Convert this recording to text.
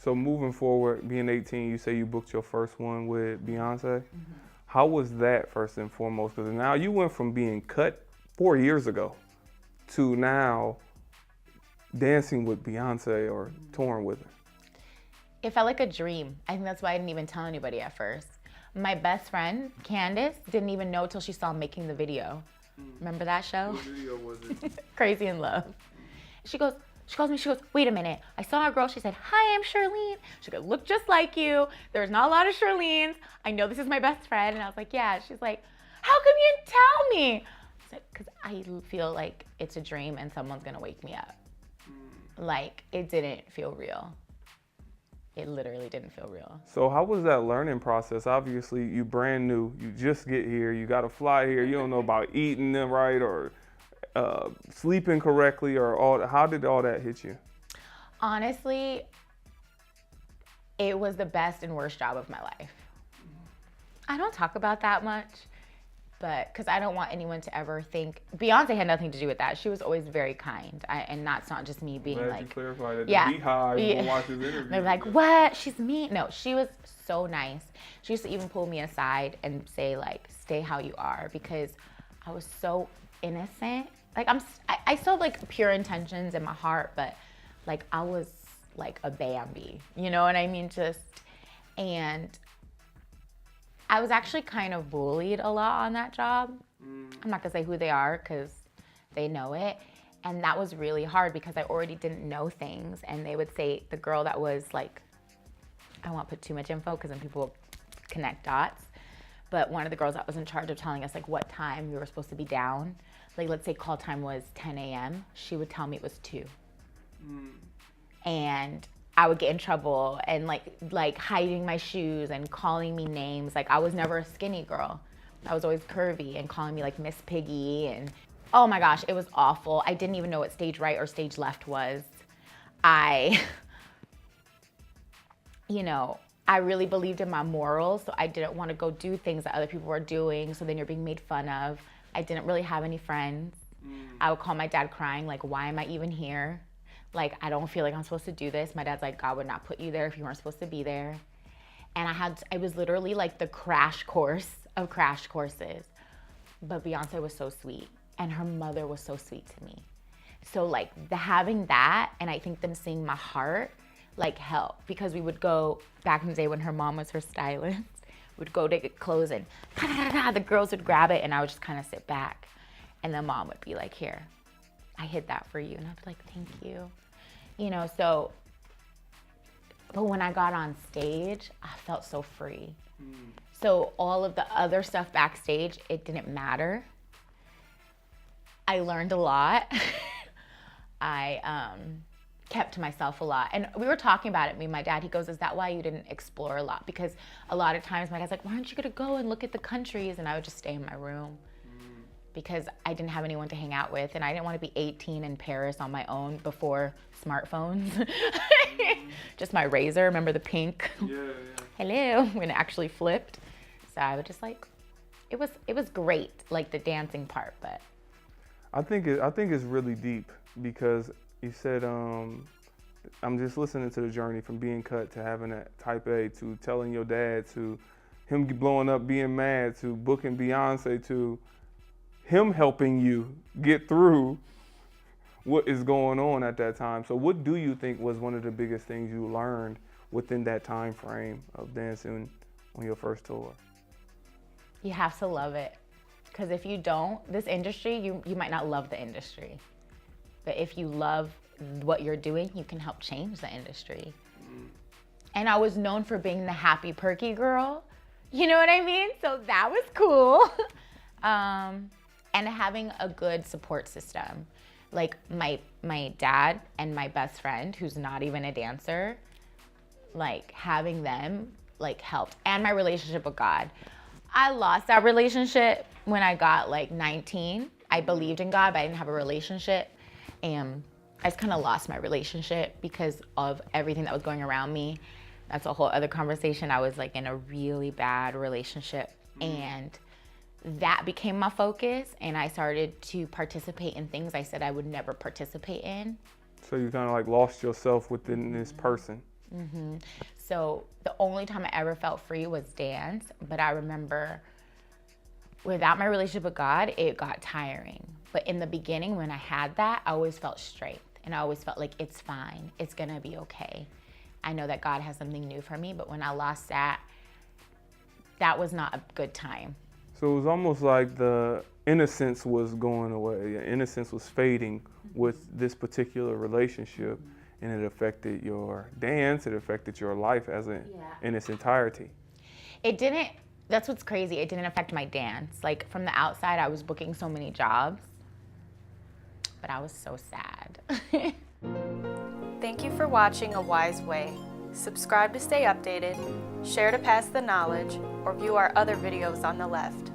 So moving forward, being 18, you say you booked your first one with Beyonce. How was that first and foremost? Because now you went from being cut 4 years ago to now dancing with Beyonce or touring with her. It felt like a dream. I think that's why I didn't even tell anybody at first. My best friend, Candace, didn't even know till she saw making the video. Remember that show? What video was it? Crazy in Love. She calls me, she goes, wait a minute. I saw a girl, she said, hi, I'm Shirlene. She goes, look just like you. There's not a lot of Shirlenes. I know this is my best friend. And I was like, yeah. She's like, how come you didn't tell me? I said, because I feel like it's a dream and someone's gonna wake me up. Like, it didn't feel real. It literally didn't feel real. So how was that learning process? Obviously, you brand new. You just get here. You got to fly here. You don't know about eating them right or sleeping correctly or all. How did all that hit you? Honestly, it was the best and worst job of my life. I don't talk about that much, but because I don't want anyone to ever think Beyonce had nothing to do with that. She was always very kind, and that's not just me being Glad you like, clarified that. yeah, The Beehive yeah. will watch this interview. They're like, what? She's mean. No, she was so nice. She used to even pull me aside and say like, stay how you are, because I was so innocent. Like I still have like pure intentions in my heart, but like I was like a Bambi, you know what I mean? And I was actually kind of bullied a lot on that job. I'm not gonna say who they are because they know it. And that was really hard because I already didn't know things. And they would say the girl that was like, I won't put too much info because then people will connect dots. But one of the girls that was in charge of telling us like what time we were supposed to be down, like let's say call time was 10 a.m., she would tell me it was 2. And I would get in trouble and like hiding my shoes and calling me names. Like I was never a skinny girl. I was always curvy and calling me like Miss Piggy. And oh my gosh, it was awful. I didn't even know what stage right or stage left was. I really believed in my morals, so I didn't want to go do things that other people were doing, so then you're being made fun of. I didn't really have any friends. I would call my dad crying, like, why am I even here? Like, I don't feel like I'm supposed to do this. My dad's like, God would not put you there if you weren't supposed to be there. And I was literally like the crash course of crash courses. But Beyonce was so sweet, and her mother was so sweet to me. So like having that, and I think them seeing my heart, like helped, because we would go back in the day when her mom was her stylist, we'd go to get clothes and the girls would grab it and I would just kind of sit back. And the mom would be like, here, I hid that for you. And I'd be like, thank you. So, but when I got on stage, I felt so free. So all of the other stuff backstage, it didn't matter. I learned a lot. I kept to myself a lot. And we were talking about it, me and my dad. He goes, is that why you didn't explore a lot? Because a lot of times my dad's like, why aren't you gonna go and look at the countries? And I would just stay in my room because I didn't have anyone to hang out with. And I didn't want to be 18 in Paris on my own before smartphones. Just my razor, remember the pink? Yeah. Hello, when it actually flipped. So I would just like, it was great, like the dancing part, but. I think it's really deep because you said, I'm just listening to the journey from being cut to having that type A to telling your dad to him blowing up, being mad to booking Beyonce to him helping you get through what is going on at that time. So what do you think was one of the biggest things you learned within that time frame of dancing on your first tour? You have to love it. Because if you don't, this industry, you might not love the industry. But if you love what you're doing, you can help change the industry. And I was known for being the happy, perky girl. You know what I mean? So that was cool. And having a good support system. Like my dad and my best friend, who's not even a dancer, like having them like helped. And my relationship with God. I lost that relationship when I got like 19. I believed in God, but I didn't have a relationship. And I just kind of lost my relationship because of everything that was going around me. That's a whole other conversation. I was like in a really bad relationship, and that became my focus. And I started to participate in things I said I would never participate in. So you kind of like lost yourself within this person. So the only time I ever felt free was dance. But I remember without my relationship with God, it got tiring. But in the beginning, when I had that, I always felt strength. And I always felt like it's fine. It's gonna be okay. I know that God has something new for me. But when I lost that, that was not a good time. So it was almost like the innocence was going away. Your innocence was fading with this particular relationship, and it affected your dance. It affected your life in its entirety. It didn't. That's what's crazy. It didn't affect my dance. Like from the outside, I was booking so many jobs, but I was so sad. Thank you for watching A Wise Way. Subscribe to stay updated, share to pass the knowledge, or view our other videos on the left.